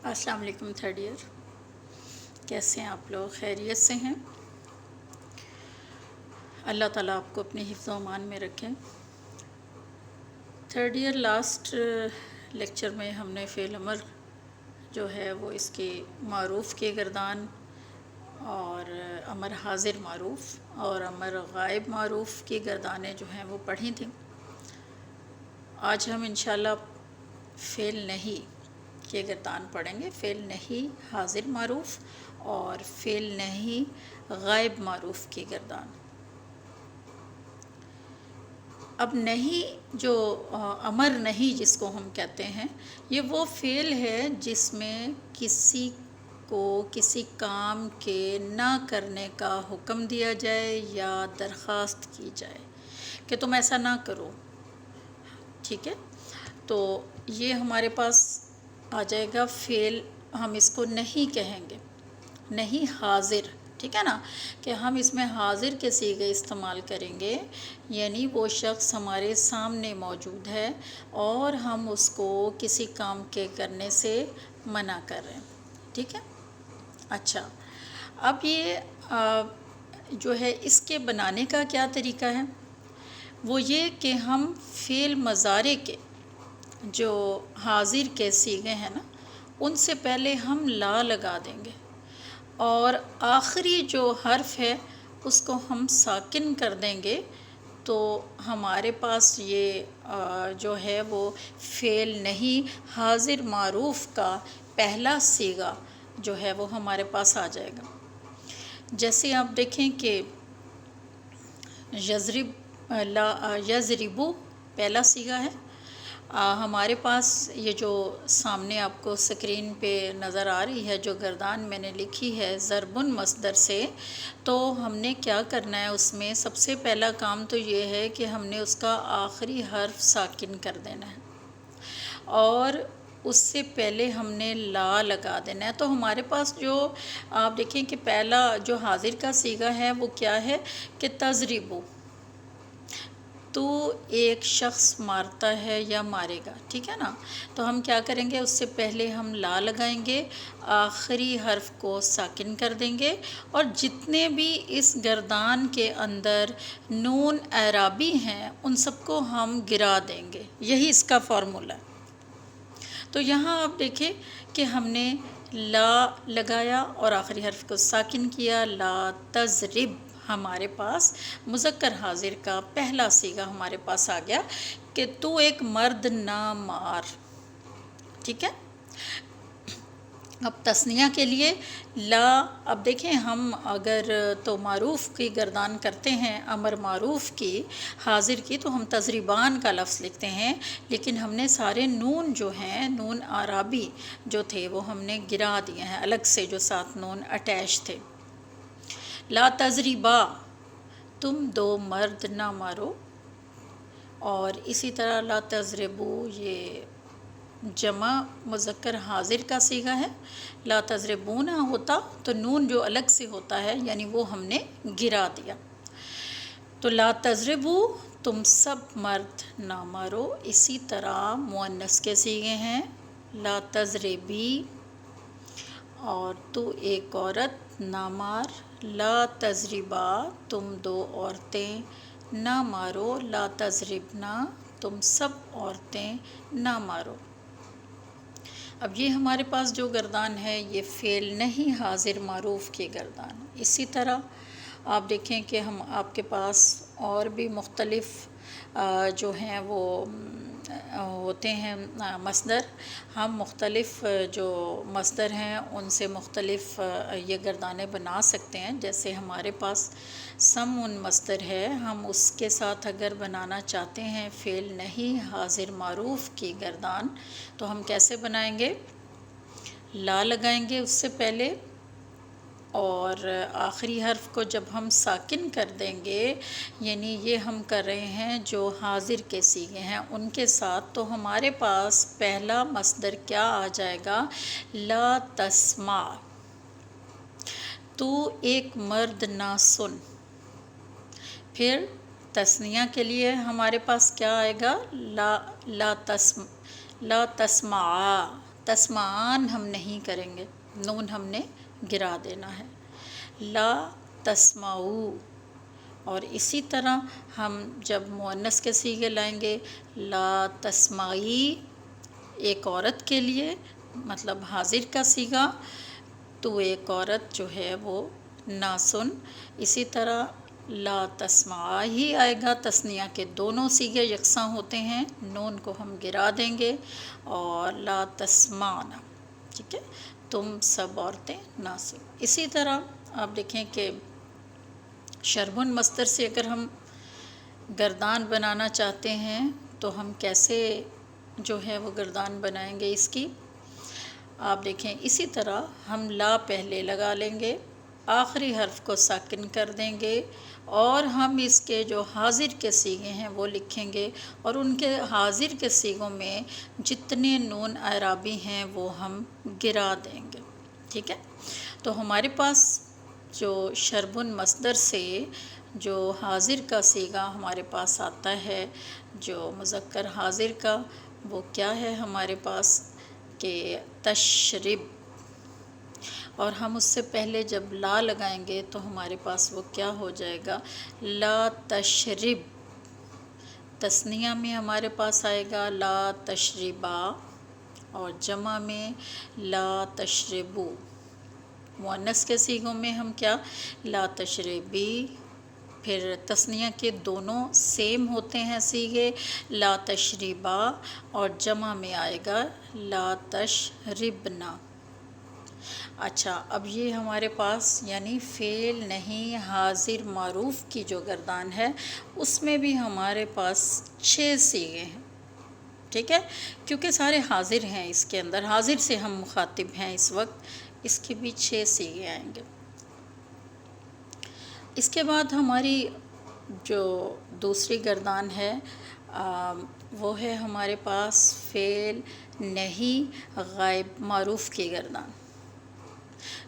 السلام علیکم third year, کیسے ہیں آپ لوگ؟ خیریت سے ہیں؟ اللہ تعالیٰ آپ کو اپنے حفظ و امان میں رکھیں۔ تھرڈ ایئر لاسٹ لیکچر میں ہم نے فعل امر جو ہے وہ اس کی معروف کے گردان اور امر حاضر معروف اور امر غائب معروف کی گردانیں جو ہیں وہ پڑھی تھیں۔ آج ہم انشاءاللہ فعل نہیں کے گردان پڑھیں گے، فعل نہیں حاضر معروف اور فعل نہیں غائب معروف کی گردان۔ اب نہیں جو امر نہیں جس کو ہم کہتے ہیں، یہ وہ فعل ہے جس میں کسی کو کسی کام کے نہ کرنے کا حکم دیا جائے یا درخواست کی جائے کہ تم ایسا نہ کرو، ٹھیک ہے؟ تو یہ ہمارے پاس آ جائے گا فعل، ہم اس کو نہیں کہیں گے، نہیں حاضر، ٹھیک ہے نا، کہ ہم اس میں حاضر کے صیغے استعمال کریں گے، یعنی وہ شخص ہمارے سامنے موجود ہے اور ہم اس کو کسی کام کے کرنے سے منع کر رہے ہیں، ٹھیک ہے؟ اچھا، اب یہ جو ہے اس کے بنانے کا کیا طریقہ ہے؟ وہ یہ کہ ہم فعل مضارع کے جو حاضر کے صیغے ہیں نا، ان سے پہلے ہم لا لگا دیں گے اور آخری جو حرف ہے اس کو ہم ساکن کر دیں گے، تو ہمارے پاس یہ جو ہے وہ فعل نہیں حاضر معروف کا پہلا صیغہ جو ہے وہ ہمارے پاس آ جائے گا۔ جیسے آپ دیکھیں کہ یضربو پہلا صیغہ ہے، ہمارے پاس یہ جو سامنے آپ کو سکرین پہ نظر آ رہی ہے جو گردان میں نے لکھی ہے ضربن مصدر سے، تو ہم نے کیا کرنا ہے اس میں سب سے پہلا کام تو یہ ہے کہ ہم نے اس کا آخری حرف ساکن کر دینا ہے اور اس سے پہلے ہم نے لا لگا دینا ہے۔ تو ہمارے پاس جو آپ دیکھیں کہ پہلا جو حاضر کا صیغہ ہے وہ کیا ہے کہ تضربو، تو ایک شخص مارتا ہے یا مارے گا، ٹھیک ہے نا، تو ہم کیا کریں گے، اس سے پہلے ہم لا لگائیں گے، آخری حرف کو ساکن کر دیں گے اور جتنے بھی اس گردان کے اندر نون اعرابی ہیں ان سب کو ہم گرا دیں گے، یہی اس کا فارمولا ہے۔ تو یہاں آپ دیکھیں کہ ہم نے لا لگایا اور آخری حرف کو ساکن کیا، لا تضرب، ہمارے پاس مذکر حاضر کا پہلا صیغہ ہمارے پاس آ گیا کہ تو ایک مرد نہ مار، ٹھیک ہے؟ اب تثنیہ کے لیے لا، اب دیکھیں ہم اگر تو معروف کی گردان کرتے ہیں، امر معروف کی حاضر کی، تو ہم تضریبان کا لفظ لکھتے ہیں، لیکن ہم نے سارے نون جو ہیں، نون اعرابی جو تھے وہ ہم نے گرا دیے ہیں الگ سے، جو ساتھ نون اٹیچ تھے۔ لا تضریبا، تم دو مرد نہ مارو، اور اسی طرح لا تضربو یہ جمع مذکر حاضر کا صیغہ ہے، لا تضربون ہوتا تو نون جو الگ سے ہوتا ہے یعنی وہ ہم نے گرا دیا، تو لا تضربو تم سب مرد نہ مارو۔ اسی طرح مؤنث کے صیغے ہیں لا تضربی، اور تو ایک عورت نہ مار، لا تضربا تم دو عورتیں نہ مارو، لا تضربنا تم سب عورتیں نہ مارو۔ اب یہ ہمارے پاس جو گردان ہے یہ فعل نہیں حاضر معروف کی گردان۔ اسی طرح آپ دیکھیں کہ ہم آپ کے پاس اور بھی مختلف جو ہیں وہ ہوتے ہیں مصدر، ہم مختلف جو مصدر ہیں ان سے مختلف یہ گردانیں بنا سکتے ہیں۔ جیسے ہمارے پاس سمون مصدر ہے، ہم اس کے ساتھ اگر بنانا چاہتے ہیں فعل نہیں حاضر معروف کی گردان تو ہم کیسے بنائیں گے؟ لا لگائیں گے اس سے پہلے اور آخری حرف کو جب ہم ساکن کر دیں گے، یعنی یہ ہم کر رہے ہیں جو حاضر کے صیغے ہیں ان کے ساتھ، تو ہمارے پاس پہلا مصدر کیا آ جائے گا؟ لا تسمع، تو ایک مرد نہ سن۔ پھر تثنیہ کے لیے ہمارے پاس کیا آئے گا؟ لا تسمع، تسمعان ہم نہیں کریں گے، نون ہم نے گرا دینا ہے، لا تسمعو۔ اور اسی طرح ہم جب مؤنث کے صیغے لائیں گے، لا تسمعی ایک عورت کے لیے، مطلب حاضر کا صیغہ، تو ایک عورت جو ہے وہ نہ سن۔ اسی طرح لا تسمع ہی آئے گا، تثنیہ کے دونوں صیغے یکساں ہوتے ہیں، نون کو ہم گرا دیں گے، اور لا تسمعنا، ٹھیک ہے، تم سب عورتیں نہ سن۔ اسی طرح آپ دیکھیں کہ شرب مصدر سے اگر ہم گردان بنانا چاہتے ہیں تو ہم کیسے جو ہے وہ گردان بنائیں گے اس کی؟ آپ دیکھیں اسی طرح ہم لا پہلے لگا لیں گے، آخری حرف کو ساکن کر دیں گے، اور ہم اس کے جو حاضر کے صیغے ہیں وہ لکھیں گے، اور ان کے حاضر کے صیغوں میں جتنے نون اعرابی ہیں وہ ہم گرا دیں گے، ٹھیک ہے۔ تو ہمارے پاس جو شرب مصدر سے جو حاضر کا صیغہ ہمارے پاس آتا ہے، جو مذکر حاضر کا، وہ کیا ہے ہمارے پاس کہ تشرب، اور ہم اس سے پہلے جب لا لگائیں گے تو ہمارے پاس وہ کیا ہو جائے گا، لا تشرب۔ تثنیہ میں ہمارے پاس آئے گا لا تشربا، اور جمع میں لا تشربو۔ مؤنث کے صیغوں میں ہم کیا، لا تشربی، پھر تثنیہ کے دونوں سیم ہوتے ہیں صیغے، لا تشربا، اور جمع میں آئے گا لا تشربنا۔ اچھا، اب یہ ہمارے پاس یعنی فعل نہیں حاضر معروف کی جو گردان ہے اس میں بھی ہمارے پاس 6 صیغے ہیں، ٹھیک ہے، کیونکہ سارے حاضر ہیں، اس کے اندر حاضر سے ہم مخاطب ہیں اس وقت، اس کے بھی 6 صیغے آئیں گے۔ اس کے بعد ہماری جو دوسری گردان ہے وہ ہے ہمارے پاس فعل نہیں غائب معروف کی گردان۔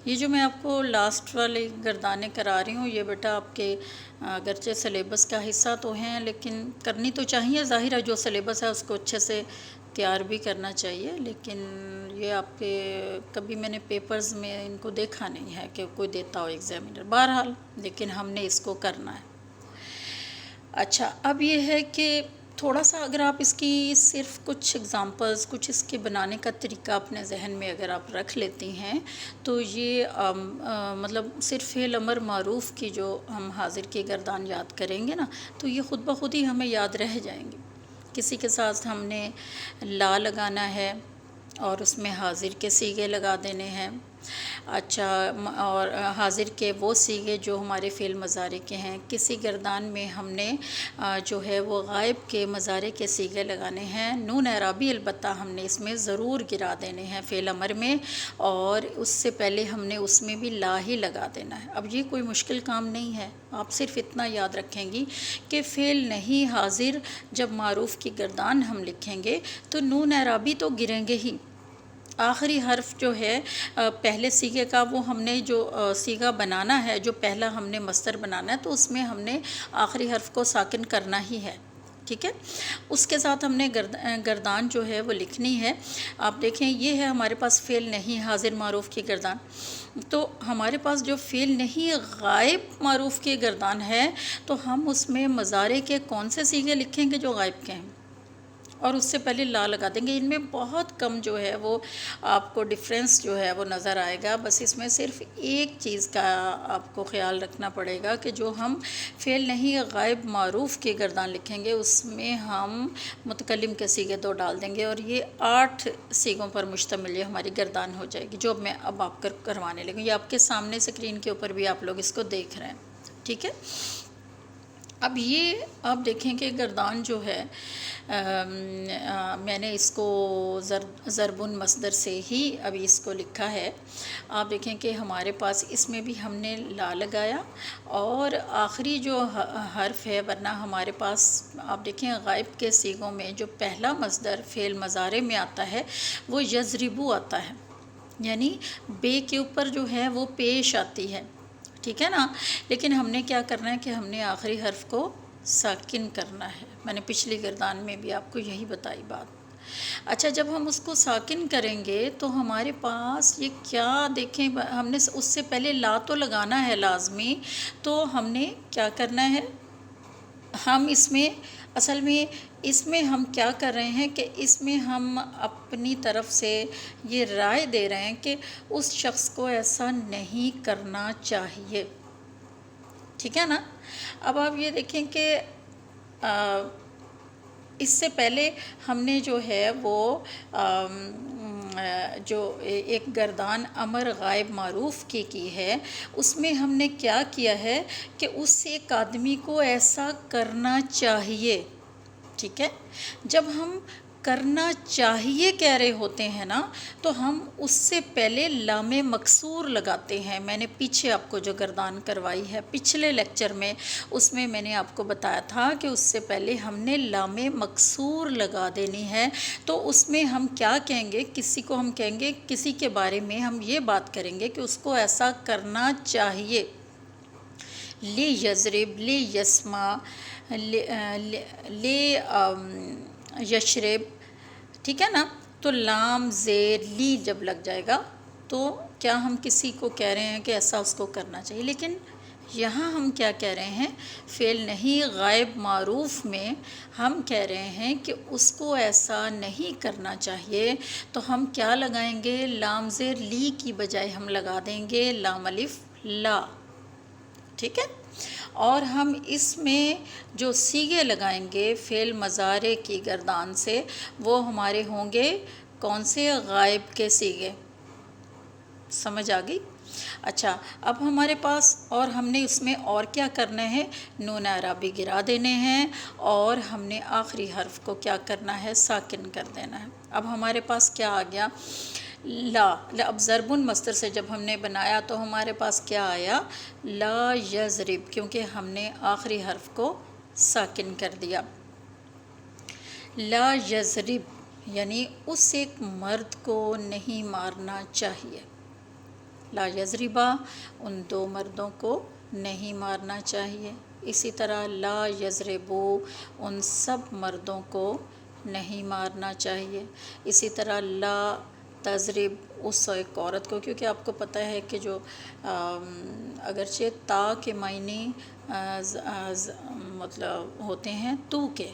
یہ جو میں آپ کو لاسٹ والی گردانیں کرا رہی ہوں، یہ بیٹا آپ کے اگرچہ سلیبس کا حصہ تو ہیں لیکن کرنی تو چاہیے، ظاہر ہے جو سلیبس ہے اس کو اچھے سے تیار بھی کرنا چاہیے، لیکن یہ آپ کے کبھی میں نے پیپرز میں ان کو دیکھا نہیں ہے کہ کوئی دیتا ہو ایگزامینر، بہرحال لیکن ہم نے اس کو کرنا ہے۔ اچھا، اب یہ ہے کہ تھوڑا سا اگر آپ اس کی صرف کچھ اگزامپلز، کچھ اس کے بنانے کا طریقہ اپنے ذہن میں اگر آپ رکھ لیتی ہیں تو یہ مطلب صرف فعل امر معروف کی جو ہم حاضر کی گردان یاد کریں گے نا تو یہ خود بخود ہی ہمیں یاد رہ جائیں گے۔ کسی کے ساتھ ہم نے لا لگانا ہے اور اس میں حاضر کے صیغے لگا دینے ہیں، اچھا، اور حاضر کے وہ صیغے جو ہمارے فعل مضارع کے ہیں۔ کسی گردان میں ہم نے جو ہے وہ غائب کے مضارع کے صیغے لگانے ہیں، نون اعرابی البتہ ہم نے اس میں ضرور گرا دینے ہیں فعل امر میں، اور اس سے پہلے ہم نے اس میں بھی لا ہی لگا دینا ہے۔ اب یہ کوئی مشکل کام نہیں ہے، آپ صرف اتنا یاد رکھیں گی کہ فعل نہیں حاضر جب معروف کی گردان ہم لکھیں گے تو نون اعرابی تو گریں گے ہی، آخری حرف جو ہے پہلے صیغے کا وہ ہم نے جو صیغہ بنانا ہے، جو پہلا ہم نے مصدر بنانا ہے تو اس میں ہم نے آخری حرف کو ساکن کرنا ہی ہے، ٹھیک ہے، اس کے ساتھ ہم نے گردان جو ہے وہ لکھنی ہے۔ آپ دیکھیں یہ ہے ہمارے پاس فعل نہیں حاضر معروف کی گردان، تو ہمارے پاس جو فعل نہیں غائب معروف کی گردان ہے تو ہم اس میں مضارع کے کون سے صیغے لکھیں گے جو غائب کے ہیں، اور اس سے پہلے لا لگا دیں گے۔ ان میں بہت کم جو ہے وہ آپ کو ڈفرینس جو ہے وہ نظر آئے گا، بس اس میں صرف ایک چیز کا آپ کو خیال رکھنا پڑے گا کہ جو ہم فعل نہیں غائب معروف کی گردان لکھیں گے اس میں ہم متکلم کے صیغے 2 ڈال دیں گے، اور یہ 8 صیغوں پر مشتمل یہ ہماری گردان ہو جائے گی، جو میں اب آپ کروانے لگوں۔ یہ آپ کے سامنے اسکرین کے اوپر بھی آپ لوگ اس کو دیکھ رہے ہیں، ٹھیک ہے۔ اب یہ آپ دیکھیں کہ گردان جو ہے میں نے اس کو ضرب مصدر سے ہی ابھی اس کو لکھا ہے۔ آپ دیکھیں کہ ہمارے پاس اس میں بھی ہم نے لا لگایا، اور آخری جو حرف ہے، ورنہ ہمارے پاس آپ دیکھیں غائب کے صیغوں میں جو پہلا مصدر فعل مضارع میں آتا ہے وہ یضربو آتا ہے، یعنی بے کے اوپر جو ہے وہ پیش آتی ہے، ٹھیک ہے نا، لیکن ہم نے کیا کرنا ہے کہ ہم نے آخری حرف کو ساکن کرنا ہے۔ میں نے پچھلی گردان میں بھی آپ کو یہی بتائی بات۔ اچھا جب ہم اس کو ساکن کریں گے تو ہمارے پاس یہ کیا دیکھیں، ہم نے اس سے پہلے لا تو لگانا ہے لازمی، تو ہم نے کیا کرنا ہے، ہم اس میں اصل میں اس میں ہم کیا کر رہے ہیں کہ اس میں ہم اپنی طرف سے یہ رائے دے رہے ہیں کہ اس شخص کو ایسا نہیں کرنا چاہیے، ٹھیک ہے نا۔ اب آپ یہ دیکھیں کہ اس سے پہلے ہم نے جو ہے وہ جو ایک گردان امر غائب معروف کی ہے، اس میں ہم نے کیا کیا ہے کہ اس ایک آدمی کو ایسا کرنا چاہیے، ٹھیک ہے۔ جب ہم کرنا چاہیے کہہ رہے ہوتے ہیں نا، تو ہم اس سے پہلے لام مکسور لگاتے ہیں۔ میں نے پیچھے آپ کو جو گردان کروائی ہے پچھلے لیکچر میں، اس میں میں نے آپ کو بتایا تھا کہ اس سے پہلے ہم نے لام مکسور لگا دینی ہے۔ تو اس میں ہم کیا کہیں گے، کسی کو ہم کہیں گے، کسی کے بارے میں ہم یہ بات کریں گے کہ اس کو ایسا کرنا چاہیے۔ لی یضرب، لی یسمع، لی یشرب، ٹھیک ہے نا۔ تو لام زیر لی جب لگ جائے گا تو کیا ہم کسی کو کہہ رہے ہیں کہ ایسا اس کو کرنا چاہیے، لیکن یہاں ہم کیا کہہ رہے ہیں، فعل نہیں غائب معروف میں ہم کہہ رہے ہیں کہ اس کو ایسا نہیں کرنا چاہیے، تو ہم کیا لگائیں گے، لام زیر لی کی بجائے ہم لگا دیں گے لام الف لا، ٹھیک ہے۔ اور ہم اس میں جو صیغے لگائیں گے فعل مضارع کی گردان سے، وہ ہمارے ہوں گے کون سے، غائب کے صیغے، سمجھ آ گئی۔ اچھا اب ہمارے پاس اور ہم نے اس میں اور کیا کرنا ہے، نون اعرابی گرا دینے ہیں، اور ہم نے آخری حرف کو کیا کرنا ہے، ساکن کر دینا ہے۔ اب ہمارے پاس کیا آ گیا، لا۔ اب ضرب مصدر سے جب ہم نے بنایا تو ہمارے پاس کیا آیا، لا یضرب، کیونکہ ہم نے آخری حرف کو ساکن کر دیا۔ لا یضرب یعنی اس ایک مرد کو نہیں مارنا چاہیے، لا یضربا، ان دو مردوں کو نہیں مارنا چاہیے۔ اسی طرح لا یضربو، ان سب مردوں کو نہیں مارنا چاہیے۔ اسی طرح لا تضرب، اس ایک عورت کو، کیونکہ آپ کو پتہ ہے کہ جو اگرچہ تا کے معنی مطلب ہوتے ہیں تو کے،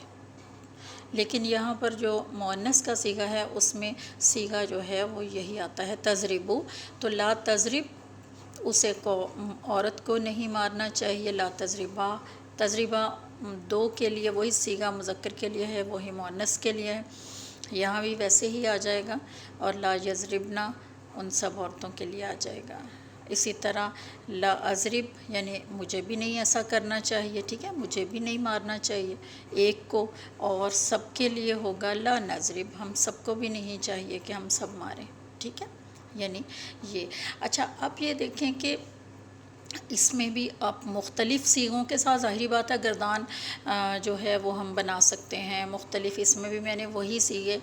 لیکن یہاں پر جو مؤنث کا صیغہ ہے اس میں صیغہ جو ہے وہ یہی آتا ہے تضربو، تو لا تضرب اسے کو عورت کو نہیں مارنا چاہیے، لا تضربا، تضربا دو کے لیے وہی صیغہ مذکر کے لیے ہے، وہی مؤنث کے لیے ہے، یہاں بھی ویسے ہی آ جائے گا، اور لا یضربنا ان سب عورتوں کے لیے آ جائے گا۔ اسی طرح لا اضرب یعنی مجھے بھی نہیں ایسا کرنا چاہیے، ٹھیک ہے، مجھے بھی نہیں مارنا چاہیے ایک کو، اور سب کے لیے ہوگا لا نضرب، ہم سب کو بھی نہیں چاہیے کہ ہم سب ماریں، ٹھیک ہے، یعنی یہ۔ اچھا اب یہ دیکھیں کہ اس میں بھی آپ مختلف صیغوں کے ساتھ، ظاہری بات ہے گردان جو ہے وہ ہم بنا سکتے ہیں مختلف، اس میں بھی میں نے وہی صیغے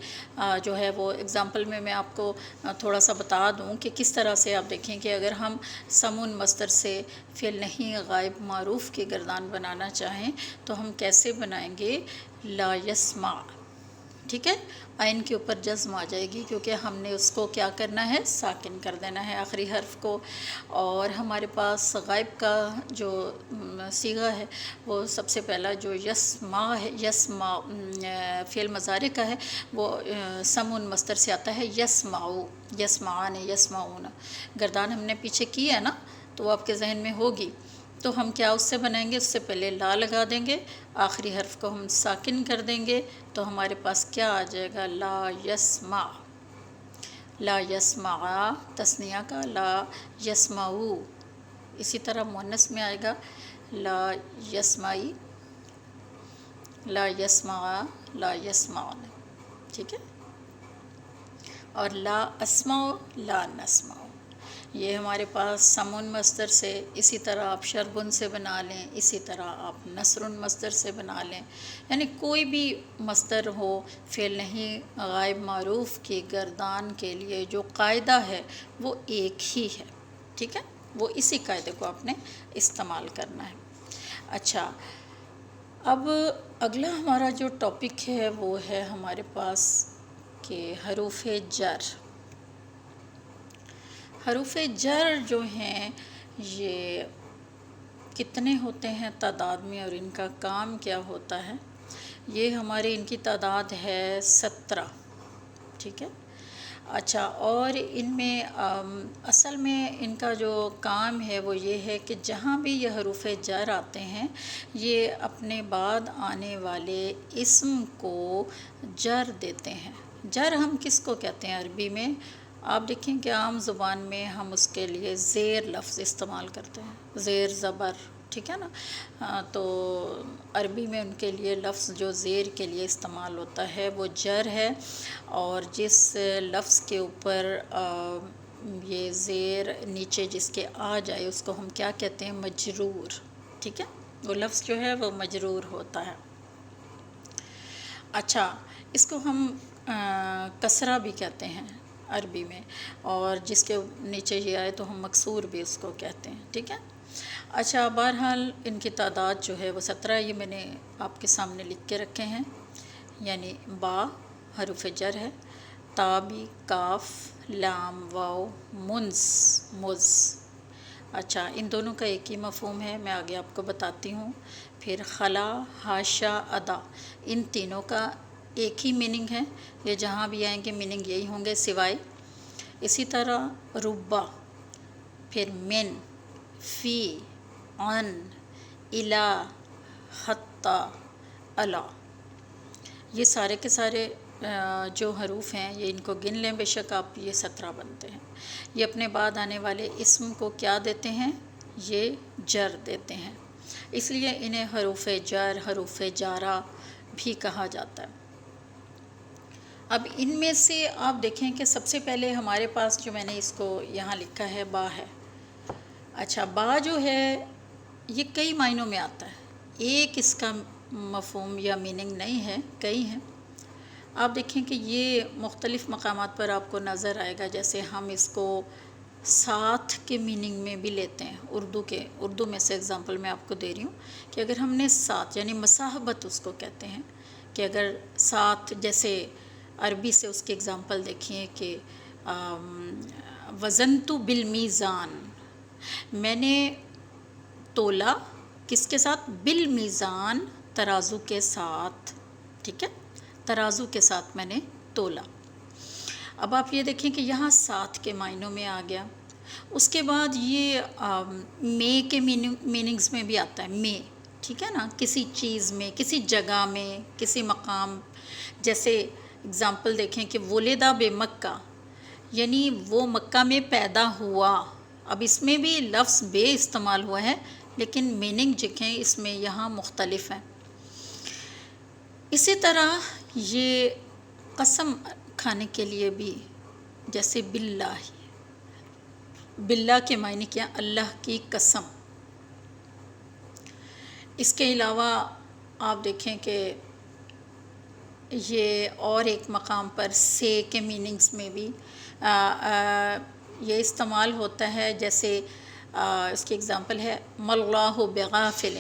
جو ہے وہ اگزامپل میں آپ کو تھوڑا سا بتا دوں کہ کس طرح سے آپ دیکھیں کہ اگر ہم سمون مصدر سے فعل نہیں غائب معروف کی گردان بنانا چاہیں تو ہم کیسے بنائیں گے، لا یسمع، ٹھیک ہے، عین کے اوپر جزم آ جائے گی کیونکہ ہم نے اس کو کیا کرنا ہے، ساکن کر دینا ہے آخری حرف کو۔ اور ہمارے پاس غائب کا جو صیغہ ہے وہ سب سے پہلا جو یسمع ہے، یسمع فعل مضارع کا ہے، وہ سمون مصدر سے آتا ہے یسمعو، یسمعان، یسمعون، گردان ہم نے پیچھے کی ہے نا تو وہ آپ کے ذہن میں ہوگی، تو ہم کیا اس سے بنائیں گے، اس سے پہلے لا لگا دیں گے، آخری حرف کو ہم ساکن کر دیں گے، تو ہمارے پاس کیا آ جائے گا، لا یسمع، لا یسمع تثنیہ کا، لا یسمعو۔ اسی طرح مؤنث میں آئے گا لا یسمعی، لا یسمع، لا یسمعن، ٹھیک ہے، اور لا اسمع، لا نسمع، یہ ہمارے پاس سمون مصدر سے۔ اسی طرح آپ شربن سے بنا لیں، اسی طرح آپ نصر مصدر سے بنا لیں، یعنی کوئی بھی مصدر ہو فعل نہیں غائب معروف کی گردان کے لیے جو قاعدہ ہے وہ ایک ہی ہے، ٹھیک ہے، وہ اسی قاعدے کو آپ نے استعمال کرنا ہے۔ اچھا اب اگلا ہمارا جو ٹاپک ہے وہ ہے ہمارے پاس کہ حروف جر جو ہیں یہ کتنے ہوتے ہیں تعداد میں اور ان کا کام کیا ہوتا ہے. یہ ہمارے ان کی تعداد ہے 17. ٹھیک ہے. اچھا، اور ان میں اصل میں ان کا جو کام ہے وہ یہ ہے کہ جہاں بھی یہ حروف جر آتے ہیں یہ اپنے بعد آنے والے اسم کو جر دیتے ہیں. جر ہم کس کو کہتے ہیں عربی میں؟ آپ دیکھیں کہ عام زبان میں ہم اس کے لیے زیر لفظ استعمال کرتے ہیں، زیر زبر. ٹھیک ہے نا. تو عربی میں ان کے لیے لفظ جو زیر کے لیے استعمال ہوتا ہے وہ جر ہے، اور جس لفظ کے اوپر یہ زیر نیچے جس کے آ جائے اس کو ہم کیا کہتے ہیں؟ مجرور. ٹھیک ہے. وہ لفظ جو ہے وہ مجرور ہوتا ہے. اچھا، اس کو ہم کسرہ بھی کہتے ہیں عربی میں، اور جس کے نیچے یہ آئے تو ہم مکسور بھی اس کو کہتے ہیں. ٹھیک ہے. اچھا، بہرحال ان کی تعداد جو ہے وہ 17. یہ میں نے آپ کے سامنے لکھ کے رکھے ہیں. یعنی با حروف جر ہے، تا بھی، کاف، لام، واو، مز. اچھا، ان دونوں کا ایک ہی مفہوم ہے، میں آگے آپ کو بتاتی ہوں. پھر خلا، حاشا، ادا، ان تینوں کا ایک ہی میننگ ہے. یہ جہاں بھی آئیں گے میننگ یہی ہوں گے سوائے. اسی طرح ربا، پھر من، فی، عن، الا، حتی، الا، یہ سارے کے سارے جو حروف ہیں یہ ان کو گن لیں بے شک آپ، یہ 17 بنتے ہیں. یہ اپنے بعد آنے والے اسم کو کیا دیتے ہیں؟ یہ جر دیتے ہیں. اس لیے انہیں حروف جر، حروف جارہ بھی کہا جاتا ہے. اب ان میں سے آپ دیکھیں کہ سب سے پہلے ہمارے پاس جو میں نے اس کو یہاں لکھا ہے با ہے. اچھا، با جو ہے یہ کئی معنوں میں آتا ہے، ایک اس کا مفہوم یا میننگ نہیں ہے، کئی ہیں. آپ دیکھیں کہ یہ مختلف مقامات پر آپ کو نظر آئے گا. جیسے ہم اس کو ساتھ کے میننگ میں بھی لیتے ہیں. اردو میں سے اگزامپل میں آپ کو دے رہی ہوں کہ اگر ہم نے ساتھ یعنی مصاحبت اس کو کہتے ہیں، کہ اگر ساتھ، جیسے عربی سے اس کی اگزامپل دیکھیے کہ وزنت بالمیزان، میں نے تولا کس کے ساتھ؟ بالمیزان، ترازو کے ساتھ. ٹھیک ہے. ترازو کے ساتھ میں نے تولا. اب آپ یہ دیکھیں کہ یہاں ساتھ کے معنوں میں آ گیا. اس کے بعد یہ میں کے میننگز میں بھی آتا ہے. میں، ٹھیک ہے نا، کسی چیز میں، کسی جگہ میں، کسی مقام. جیسے اگزامپل دیکھیں کہ ولدہ بے مکہ، یعنی وہ مکہ میں پیدا ہوا. اب اس میں بھی لفظ بے استعمال ہوا ہے لیکن میننگ دیکھیں اس میں یہاں مختلف ہیں. اسی طرح یہ قسم کھانے کے لیے بھی، جیسے باللہ، باللہ کے معنی کیا؟ اللہ کی قسم. اس کے علاوہ آپ دیکھیں کہ یہ اور ایک مقام پر سے کے میننگز میں بھی یہ استعمال ہوتا ہے. جیسے اس کی اگزامپل ہے مَاللَّهُ بِغَافِلٍ،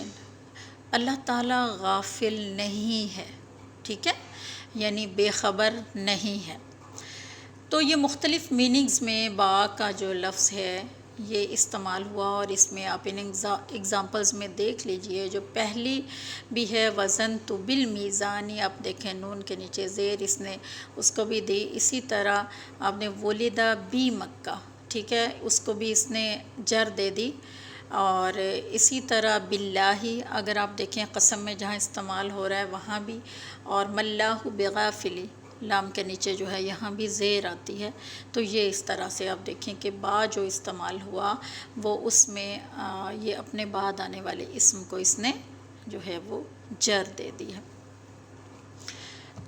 اللہ تعالیٰ غافل نہیں ہے. ٹھیک ہے، یعنی بے خبر نہیں ہے. تو یہ مختلف میننگز میں با کا جو لفظ ہے یہ استعمال ہوا، اور اس میں آپ ان اگزامپلز میں دیکھ لیجئے. جو پہلی بھی ہے وزنت بالمیزان، آپ دیکھیں نون کے نیچے زیر اس نے اس کو بھی دی. اسی طرح آپ نے ولدہ بی مکہ، ٹھیک ہے، اس کو بھی اس نے جر دے دی. اور اسی طرح باللہ، اگر آپ دیکھیں قسم میں جہاں استعمال ہو رہا ہے وہاں بھی. اور مَاللَّهُ بِغَافِلٍ، لام کے نیچے جو ہے یہاں بھی زیر آتی ہے. تو یہ اس طرح سے آپ دیکھیں کہ با جو استعمال ہوا وہ اس میں یہ اپنے بعد آنے والے اسم کو اس نے جو ہے وہ جر دے دی ہے.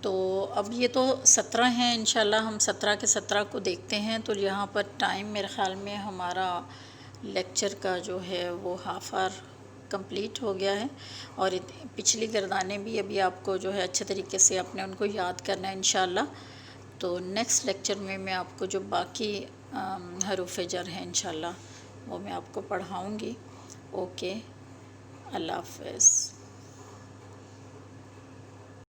تو اب یہ تو 17 ہیں، انشاءاللہ ہم 17 کے 17 کو دیکھتے ہیں. تو یہاں پر ٹائم میرے خیال میں ہمارا لیکچر کا جو ہے وہ ہاف آور کمپلیٹ ہو گیا ہے، اور پچھلی گردانیں بھی ابھی آپ کو جو ہے اچھے طریقے سے اپنے ان کو یاد کرنا ہے انشاءاللہ. تو نیکسٹ لیکچر میں آپ کو جو باقی حروف جر ہیں انشاءاللہ وہ میں آپ کو پڑھاؤں گی. اوکے، اللہ حافظ.